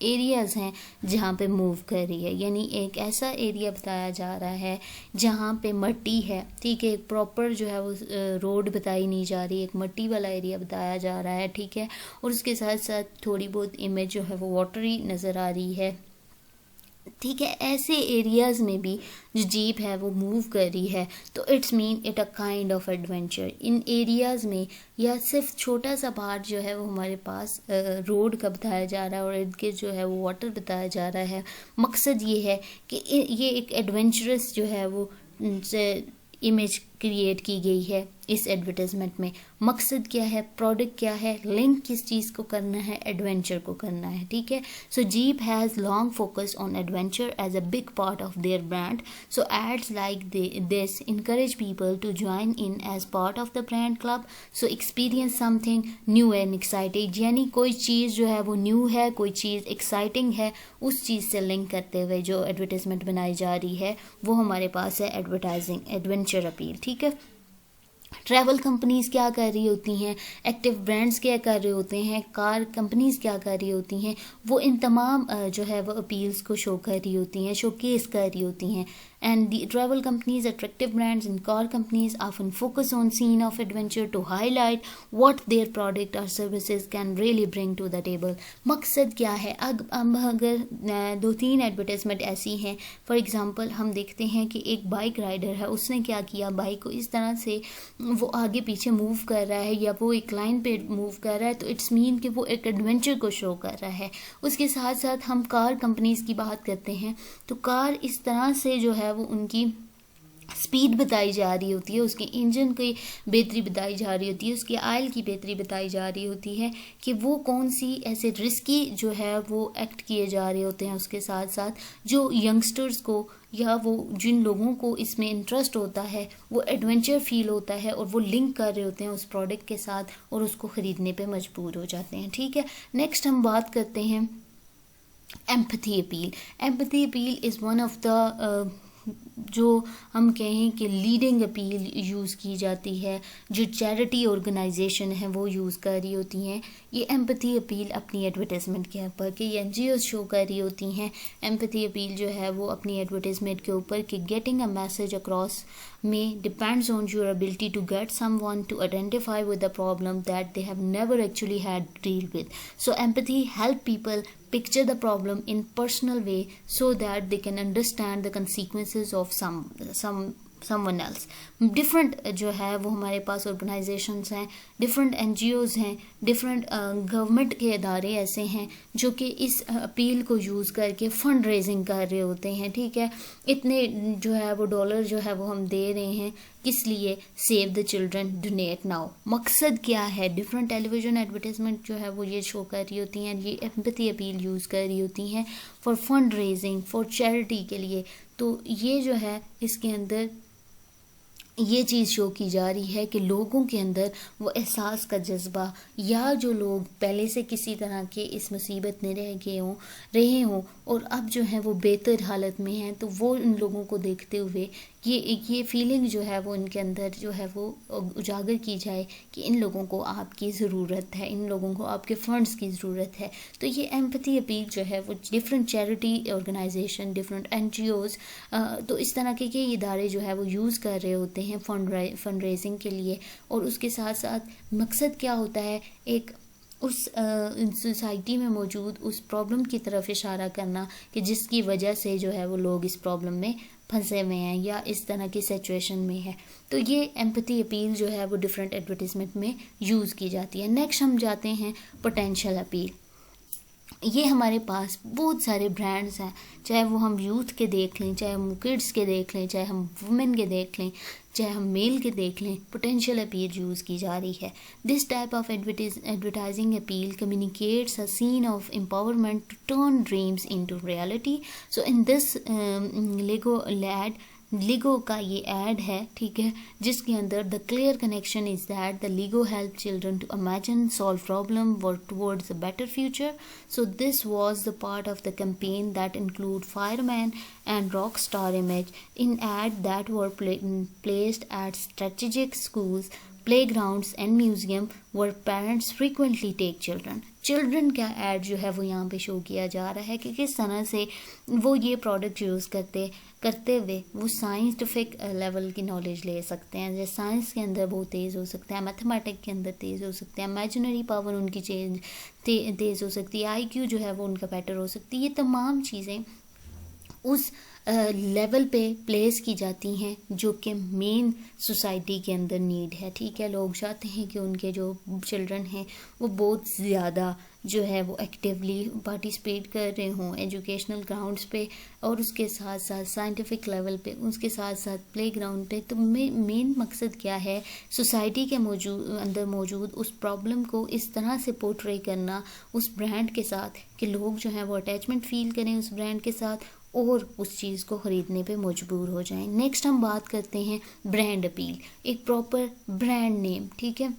एरियाज़ हैं जहाँ पे मूव कर रही है, यानी एक ऐसा एरिया बताया जा रहा है जहाँ पे मट्टी है. ठीक है, एक प्रॉपर जो है वो रोड बताई नहीं जा रही, एक मट्टी वाला एरिया बताया जा रहा है. ठीक है, और उसके साथ साथ थोड़ी बहुत इमेज जो है वो वाटरी नज़र आ रही है. ठीक है, ऐसे एरियाज़ में भी जो जीप है वो मूव कर रही है, तो it's mean it a kind of adventure. In areas में या सिर्फ छोटा सा पार्ट जो है वो हमारे पास रोड का बताया जा रहा है और इनके जो है वो वाटर बताया जा रहा है. मकसद ये है कि ये एक एडवेंचरस जो है वो इमेज क्रिएट की गई है इस एडवर्टाइजमेंट में. मकसद क्या है, प्रोडक्ट क्या है, लिंक किस चीज़ को करना है, एडवेंचर को करना है. ठीक है, so Jeep has long focus on adventure as a big part of their brand. So ads like this encourage people to join in as part of the brand club. So experience something new and exciting, यानी कोई चीज़ जो है वो new है, कोई चीज़ exciting है, उस चीज़ से लिंक करते हुए जो एडवर्टाइजमेंट बनाई जा रही है वो हमारे पास है एडवर्टाइजिंग एडवेंचर अपील. ठीक है, ट्रैवल कंपनीज़ क्या कर रही होती हैं, एक्टिव ब्रांड्स क्या कर रहे होते हैं, कार कंपनीज़ क्या कर रही होती हैं, वो इन तमाम जो है वो अपील्स को शो कर रही होती हैं, शोकेस कर रही होती हैं. And the travel companies, attractive brands and car companies often focus on scene of adventure to highlight what their product और services can really bring to the table. मकसद क्या है? अब अगर 2-3 एडवर्टाइजमेंट ऐसी हैं, फॉर एग्जांपल हम देखते हैं कि एक बाइक राइडर है, उसने क्या किया, बाइक को इस तरह से वो आगे पीछे मूव कर रहा है या वो एक लाइन पे मूव कर रहा है, तो इट्स मीन कि वो एक एडवेंचर को शो कर रहा है. उसके साथ साथ हम कार कंपनीज़ की बात करते हैं, तो कार इस तरह से जो है वो उनकी स्पीड बताई जा रही होती है, उसके इंजन की बेहतरी बताई जा रही होती है, उसके ऑयल की बेहतरी बताई जा रही होती है कि वो कौन सी ऐसे रिस्की जो है वो एक्ट किए जा रहे होते हैं. उसके साथ साथ जो यंगस्टर्स को या वो जिन लोगों को इसमें इंटरेस्ट होता है, वो एडवेंचर फील होता है और वो लिंक कर रहे होते हैं उस प्रोडक्ट के साथ और उसको ख़रीदने पे मजबूर हो जाते हैं. ठीक है, नेक्स्ट हम बात करते हैं empathy appeal. Empathy appeal is one of the जो हम कहें कि लीडिंग अपील यूज़ की जाती है, जो चैरिटी ऑर्गेनाइजेशन है वो यूज़ कर रही होती हैं ये एम्पैथी अपील अपनी एडवर्टाइजमेंट के ऊपर, कि ये एनजीओ शो कर रही होती हैं एम्पैथी अपील जो है वो अपनी एडवर्टाइजमेंट के ऊपर, कि गेटिंग अ मैसेज अक्रॉस में depends on your ability to get someone to identify with the problem that they have never actually had deal with. So empathy help people picture the problem in personal way so that they can understand the consequences of someone else. Different जो है वो हमारे पास organisations हैं, different NGOs हैं, different government के इदारे ऐसे हैं जो कि इस अपील को यूज़ करके फंड रेजिंग कर रहे होते हैं. ठीक है, इतने जो है वो डॉलर जो है वो हम दे रहे हैं, किस लिए? Save the children, donate now. मकसद क्या है? डिफरेंट टेलीविजन एडवर्टाइजमेंट जो है वो ये शो कर रही होती हैं, ये एम्पैथी अपील यूज़ कर रही होती हैं for fund raising, for charity के लिए. तो ये जो है इसके अंदर ये चीज़ शो की जा रही है कि लोगों के अंदर वो एहसास का जज्बा, या जो लोग पहले से किसी तरह के इस मुसीबत में रहे हों और अब जो है वो बेहतर हालत में हैं, तो वो इन लोगों को देखते हुए ये फीलिंग जो है वो इनके अंदर जो है वो उजागर की जाए कि इन लोगों को आपकी ज़रूरत है, इन लोगों को आपके फंड्स की ज़रूरत है. तो ये एम्पैथी अपील जो है वो different charity organization, different NGOs, तो इस तरह के इदारे जो है वो यूज़ कर रहे होते हैं फंड रेजिंग के लिए. और उसके साथ साथ मकसद क्या होता है? एक उस सोसाइटी में मौजूद उस प्रॉब्लम की तरफ इशारा करना कि जिसकी वजह से जो है वो लोग इस प्रॉब्लम में फंसे हुए हैं या इस तरह की सिचुएशन में है. तो ये एम्पैथी अपील जो है वो डिफरेंट एडवर्टीजमेंट में यूज़ की जाती है. नेक्स्ट हम जाते हैं पोटेंशियल अपील. ये हमारे पास बहुत सारे ब्रांड्स हैं, चाहे वो हम यूथ के देख लें, चाहे हम किड्स के देख लें, चाहे हम वुमेन के देख लें, चाहे हम मेल के देख लें, पोटेंशियल अपील यूज़ की जा रही है. This type of advertising appeal communicates a scene of empowerment to turn dreams into reality. So in this Lego का ये एड है, ठीक है, जिसके अंदर the clear connection is that the Lego help children to imagine, solve problem, work towards a better future. So this was the part of the campaign that include fireman and rock star image in ad that were placed at strategic schools, playgrounds and museum where parents frequently take children. Children का add जो है वो यहाँ पे show किया जा रहा है कि किस तरह से वो ये प्रोडक्ट यूज़ करते हुए वो साइंटिफिक लेवल की नॉलेज ले सकते हैं. जैसे साइंस के अंदर बहुत तेज़ हो सकते हैं, मैथमेटिक्स के अंदर तेज़ हो सकते हैं, इमेजिनरी पावर उनकी तेज़ हो सकती है, IQ जो है वो उनका बेटर हो सकती है. ये तमाम चीज़ें उस लेवल पे प्लेस की जाती हैं जो कि मेन सोसाइटी के अंदर नीड है. ठीक है, लोग चाहते हैं कि उनके जो चिल्ड्रन हैं वो बहुत ज़्यादा जो है वो एक्टिवली पार्टिसिपेट कर रहे हों एजुकेशनल ग्राउंड्स पे, और उसके साथ साथ साइंटिफिक लेवल पे, उसके साथ साथ प्ले ग्राउंड पे. तो मेन मकसद क्या है? सोसाइटी के अंदर मौजूद उस प्रॉब्लम को इस तरह से पोर्ट्रे करना उस ब्रांड के साथ कि लोग जो हैं वो अटैचमेंट फील करें उस ब्रांड के साथ और उस चीज़ को ख़रीदने पे मजबूर हो जाएं. नेक्स्ट हम बात करते हैं ब्रांड अपील, एक प्रॉपर ब्रांड नेम. ठीक है,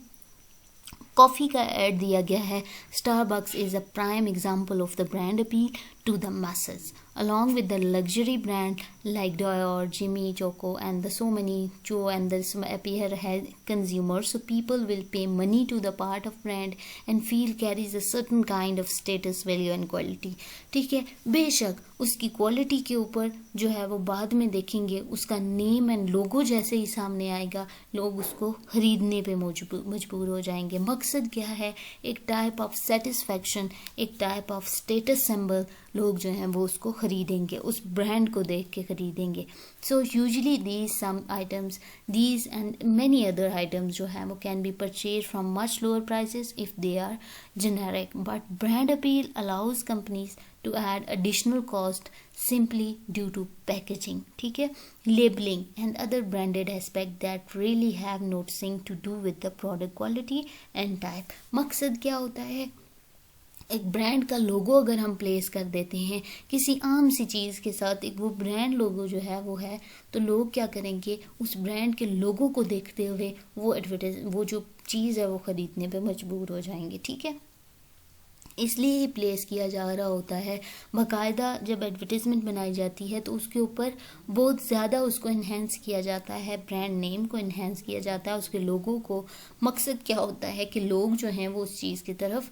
कॉफ़ी का ऐड दिया गया है. Starbucks is a prime example of the brand appeal to the masses, along with the luxury brand like Dior, Jimmy Choco, and the so many and this appear as consumers. So people will pay money to the part of brand and feel carries a certain kind of status, value and quality. ठीक है, बेशक उसकी quality के ऊपर जो है वो बाद में देखेंगे, उसका नेम एंड लोगो जैसे ही सामने आएगा लोग उसको खरीदने पे मजबूर हो जाएंगे. मकसद क्या है? एक टाइप ऑफ सेटिस्फैक्शन, एक टाइप ऑफ स्टेटस सिंबल. लोग जो हैं वो उसको ख़रीदेंगे, उस ब्रांड को देख के ख़रीदेंगे. So usually these some items, these and many other items जो हैं वो can be purchase from much lower prices if they are generic, but brand appeal allows companies to add additional cost simply due to packaging. ठीक है, labeling and other branded aspect that really have nothing to do with the product quality and type. मकसद क्या होता है? एक brand का लोगो अगर हम प्लेस कर देते हैं किसी आम सी चीज़ के साथ, एक वो ब्रांड लोगो जो है वो है, तो लोग क्या करेंगे? उस ब्रांड के लोगो को देखते हुए वो जो चीज़ है वो ख़रीदने पे मजबूर हो जाएंगे. ठीक है, इसलिए ही प्लेस किया जा रहा होता है। बाकायदा जब एडवर्टीज़मेंट बनाई जाती है तो उसके ऊपर बहुत ज़्यादा उसको इन्हेंस किया जाता है, ब्रांड नेम को इन्हेंस किया जाता है, उसके लोगों को। मकसद क्या होता है कि लोग जो हैं वो उस चीज़ की तरफ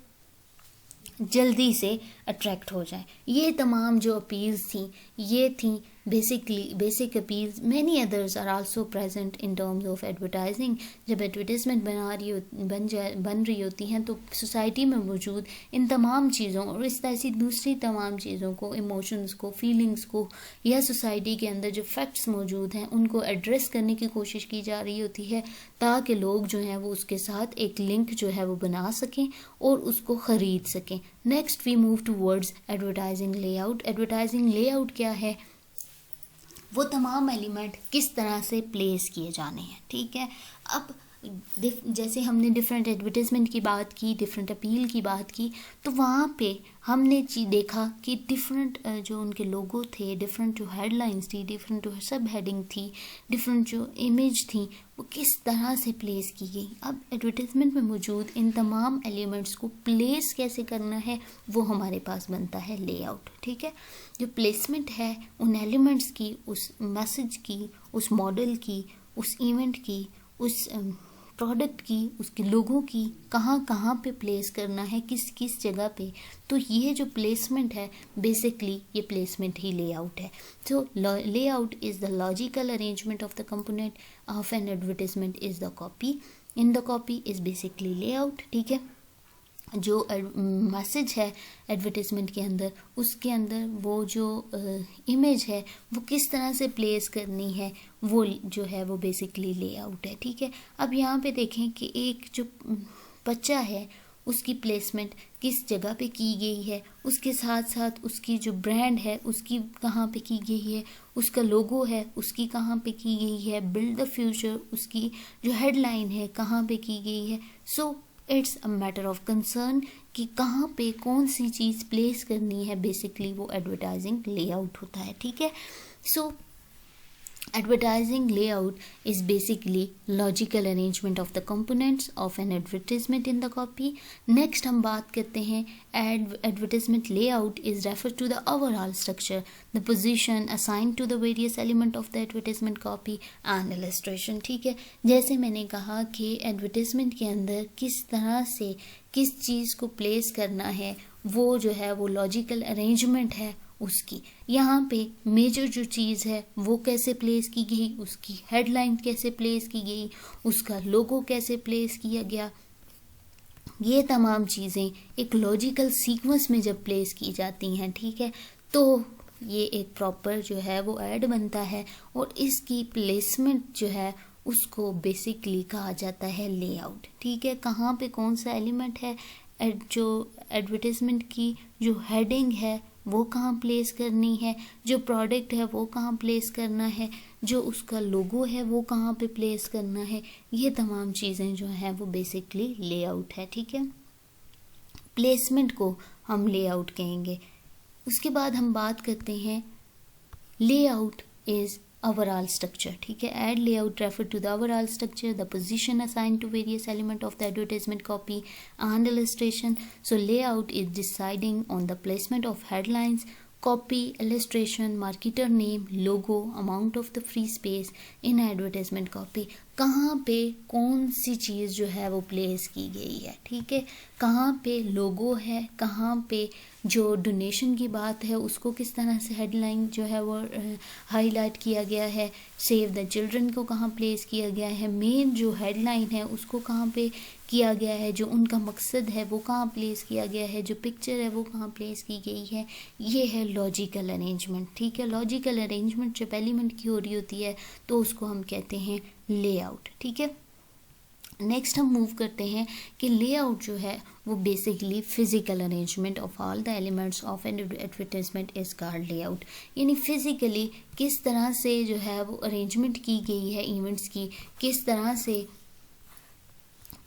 जल्दी से अट्रैक्ट हो जाए। ये तमाम जो अपील्स थी ये थी basic appeals. Many others are also present in terms of advertising. जब एडवर्टाइजमेंट बन रही होती हैं तो सोसाइटी में मौजूद इन तमाम चीज़ों और इस तरह से दूसरी तमाम चीज़ों को, इमोशंस को, फीलिंग्स को, या सोसाइटी के अंदर जो फैक्ट्स मौजूद हैं उनको एड्रेस करने की कोशिश की जा रही होती है, ताकि लोग जो हैं वो उसके साथ एक लिंक जो है वो बना सकें और उसको ख़रीद सकें। Next we move towards advertising layout. Advertising layout क्या है? वो तमाम एलिमेंट किस तरह से प्लेस किए जाने हैं। ठीक है, अब जैसे हमने डिफरेंट एडवर्टाइजमेंट की बात की, डिफरेंट अपील की बात की, तो वहाँ पे हमने देखा कि डिफरेंट जो उनके लोगो थे, डिफरेंट जो हेडलाइंस थी, डिफरेंट जो सब हेडिंग थी, डिफरेंट जो इमेज थी, वो किस तरह से प्लेस की गई। अब एडवर्टाइजमेंट में मौजूद इन तमाम एलिमेंट्स को प्लेस कैसे करना है वो हमारे पास बनता है लेआउट। ठीक है, जो प्लेसमेंट है उन एलिमेंट्स की, उस मैसेज की, उस मॉडल की, उस इवेंट की, उस प्रोडक्ट की, उसके लोगों की कहाँ कहाँ पे प्लेस करना है, किस किस जगह पे, तो ये जो प्लेसमेंट है बेसिकली ये प्लेसमेंट ही लेआउट है। तो layout is the logical arrangement of the component of an advertisement is the copy. In the copy is basically layout. ठीक है, जो मैसेज है एडवर्टाइजमेंट के अंदर, उसके अंदर वो जो इमेज है वो किस तरह से प्लेस करनी है वो जो है वो बेसिकली लेआउट है। ठीक है, अब यहाँ पे देखें कि एक जो बच्चा है उसकी प्लेसमेंट किस जगह पे की गई है, उसके साथ साथ उसकी जो ब्रांड है उसकी कहाँ पे की गई है, उसका लोगो है उसकी कहाँ पे की गई है, बिल्ड द फ्यूचर उसकी जो हेडलाइन है कहाँ पे की गई है। So it's a matter of concern कि कहाँ पे कौन सी चीज़ प्लेस करनी है, बेसिकली वो एडवर्टाइजिंग लेआउट होता है। ठीक है, सो advertising layout is basically logical arrangement of the components of an advertisement in the copy. Next हम बात करते हैं advertisement layout is referred to the overall structure, the position assigned to the various element of the advertisement copy and illustration. ठीक है, जैसे मैंने कहा कि एडवर्टाइजमेंट के अंदर किस तरह से किस चीज़ को प्लेस करना है वो जो है वो लॉजिकल अरेंजमेंट है उसकी। यहाँ पे मेजर जो चीज़ है वो कैसे प्लेस की गई, उसकी हेडलाइन कैसे प्लेस की गई, उसका लोगो कैसे प्लेस किया गया, ये तमाम चीज़ें एक लॉजिकल सीक्वेंस में जब प्लेस की जाती हैं, ठीक है, तो ये एक प्रॉपर जो है वो ऐड बनता है और इसकी प्लेसमेंट जो है उसको बेसिकली कहा जाता है लेआउट। ठीक है, कहाँ पे कौन सा एलिमेंट है, जो एडवर्टाइजमेंट की जो हेडिंग है वो कहाँ प्लेस करनी है, जो प्रोडक्ट है वो कहाँ प्लेस करना है, जो उसका लोगो है वो कहाँ पे प्लेस करना है, ये तमाम चीज़ें जो हैं वो बेसिकली लेआउट है। ठीक है, प्लेसमेंट को हम लेआउट कहेंगे। उसके बाद हम बात करते हैं लेआउट इज़ overall structure. ठीक है, add layout refer to the overall structure, the position assigned to various element of the advertisement copy and illustration. So layout is deciding on the placement of headlines, copy, illustration, marketer name, logo, amount of the free space in advertisement copy. कहाँ पे कौन सी चीज़ जो है वो place की गई है। ठीक है, कहाँ पे लोगो है, कहाँ पे जो डोनेशन की बात है उसको किस तरह से हेडलाइन जो है वो हाईलाइट किया गया है, सेव द चिल्ड्रन को कहाँ प्लेस किया गया है, मेन जो हेडलाइन है उसको कहाँ पे किया गया है, जो उनका मकसद है वो कहाँ प्लेस किया गया है, जो पिक्चर है वो कहाँ प्लेस की गई है, ये है लॉजिकल अरेंजमेंट। ठीक है, लॉजिकल अरेंजमेंट जब एलिमेंट की हो रही होती है तो उसको हम कहते हैं लेआउट। ठीक है, नेक्स्ट हम मूव करते हैं कि लेआउट जो है वो basically physical arrangement of all the elements of an advertisement is called layout. यानी फिजिकली किस तरह से जो है वो अरेंजमेंट की गई है इवेंट्स की, किस तरह से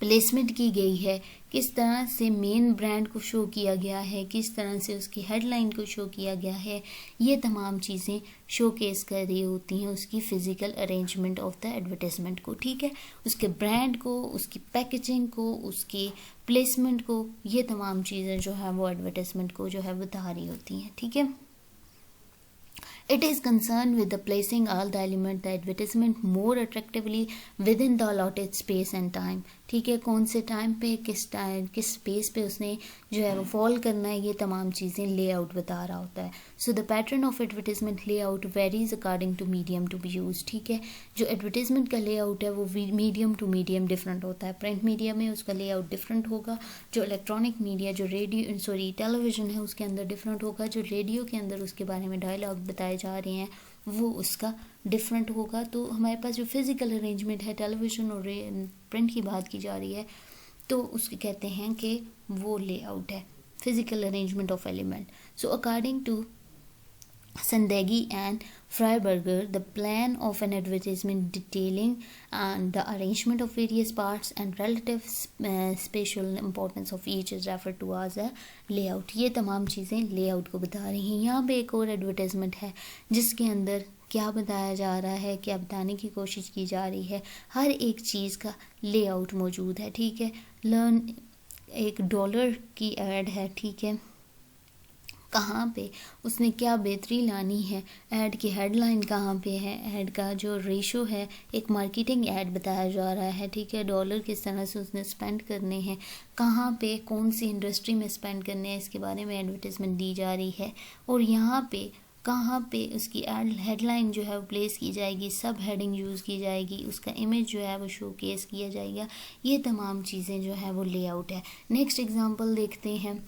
प्लेसमेंट की गई है, किस तरह से मेन ब्रांड को शो किया गया है, किस तरह से उसकी हेडलाइन को शो किया गया है, ये तमाम चीज़ें शोकेस कर रही होती हैं उसकी physical arrangement of the advertisement को, ठीक है, उसके ब्रांड को, उसकी पैकेजिंग को, उसकी प्लेसमेंट को, ये तमाम चीज़ें जो है वो एडवर्टाइजमेंट को जो है बता रही होती हैं, ठीक है। It is concerned with the placing all the element the advertisement more attractively within the allotted space and time, ठीक है, कौन से टाइम पे, किस स्पेस पे उसने जो है वो फॉल करना है, ये तमाम चीज़ें लेआउट बता रहा होता है। So the pattern of advertisement layout varies according to medium to be use, ठीक है, जो एडवर्टीजमेंट का लेआउट है वो मीडियम टू मीडियम डिफरेंट होता है। प्रिंट मीडिया में उसका लेआउट डिफरेंट होगा, जो इलेक्ट्रॉनिक मीडिया, जो टेलीविज़न है उसके अंदर डिफरेंट होगा, जो रेडियो के अंदर उसके बारे में डायलॉग बताए जा रहे हैं वो उसका डिफरेंट होगा। तो हमारे पास जो फिज़िकल अरेंजमेंट है, टेलीविज़न और प्रिंट की बात की जा रही है, तो उसके कहते हैं कि वो लेआउट है, physical arrangement of element. So according to Sandegi and Freiberger, the plan of an advertisement detailing the arrangement of various parts and relative spatial importance of each is referred to as a layout। ये तमाम चीज़ें layout को बता रही हैं। यहाँ पे एक और एडवर्टाइजमेंट है जिसके अंदर क्या बताया जा रहा है, क्या बताने की कोशिश की जा रही है, हर एक चीज़ का लेआउट मौजूद है, ठीक है। एक डॉलर की ऐड है, ठीक है, कहाँ पे उसने क्या बेहतरी लानी है, ऐड की हेडलाइन कहाँ पे है, ऐड का जो रेशो है, एक मार्केटिंग ऐड बताया जा रहा है, ठीक है, डॉलर किस तरह से उसने स्पेंड करने हैं, कहाँ पे कौन सी इंडस्ट्री में स्पेंड करने हैं, इसके बारे में एडवर्टाइजमेंट दी जा रही है। और यहाँ पे कहाँ पे उसकी एड हेडलाइन जो है वो प्लेस की जाएगी, सब हेडिंग यूज़ की जाएगी, उसका इमेज जो है वो शोकेस किया जाएगा, ये तमाम चीज़ें जो है वो लेआउट है। नेक्स्ट एग्जांपल देखते हैं।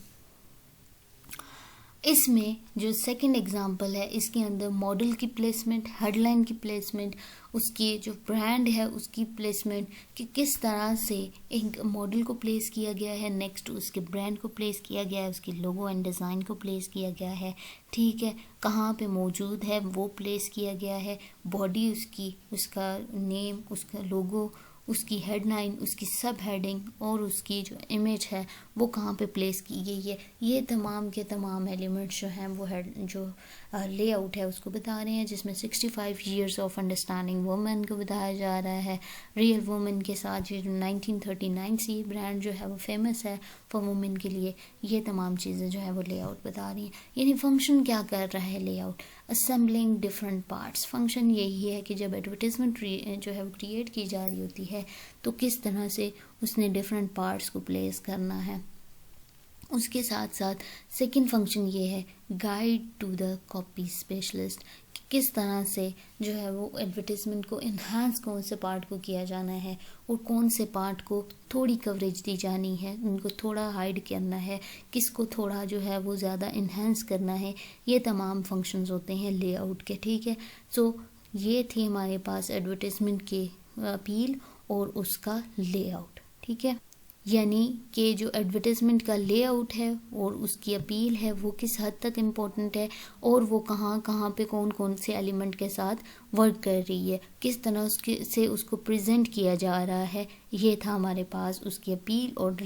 इसमें जो सेकंड एग्जांपल है, इसके अंदर मॉडल की प्लेसमेंट, हेडलाइन की प्लेसमेंट, उसकी जो ब्रांड है उसकी प्लेसमेंट, कि किस तरह से एक मॉडल को प्लेस किया गया है, नेक्स्ट उसके ब्रांड को प्लेस किया गया है, उसके लोगो एंड डिज़ाइन को प्लेस किया गया है, ठीक है, कहाँ पे मौजूद है वो प्लेस किया गया है, बॉडी उसकी, उसका नेम, उसका लोगो, उसकी हेडलाइन, उसकी सब हेडिंग और उसकी जो इमेज है वो कहाँ पे प्लेस की गई है, ये तमाम के तमाम एलिमेंट्स जो हैं वो जो लेआउट है उसको बता रहे हैं, जिसमें 65 years ऑफ अंडरस्टैंडिंग वुमेन को बताया जा रहा है। रियल वुमेन के साथ ये जो 1939 से ब्रांड जो है वो फेमस है फॉर वुमेन के लिए, ये तमाम चीज़ें जो है वो लेआउट बता रही हैं। यानी फंक्शन क्या कर रहा है layout, assembling different parts. Function यही है कि जब एडवर्टाइजमेंट जो है वो क्रिएट की जा रही होती है तो किस तरह से उसने डिफरेंट पार्ट्स को प्लेस करना है। उसके साथ साथ सेकंड फंक्शन ये है guide to the copy specialist, कि किस तरह से जो है वो एडवर्टाइजमेंट को इन्हांस कौन से पार्ट को किया जाना है और कौन से पार्ट को थोड़ी कवरेज दी जानी है, उनको थोड़ा हाइड करना है, किसको थोड़ा जो है वो ज़्यादा इन्हांस करना है, ये तमाम फंक्शंस होते हैं लेआउट के, ठीक है। सो ये थी हमारे पास एडवर्टाइजमेंट के अपील और उसका लेआउट, ठीक है। यानी कि जो एडवर्टाइजमेंट का लेआउट है और उसकी अपील है वो किस हद तक इम्पोर्टेंट है और वो कहाँ कहाँ पे कौन कौन से एलिमेंट के साथ वर्क कर रही है, किस तरह से उसको प्रेजेंट किया जा रहा है, ये था हमारे पास उसकी अपील और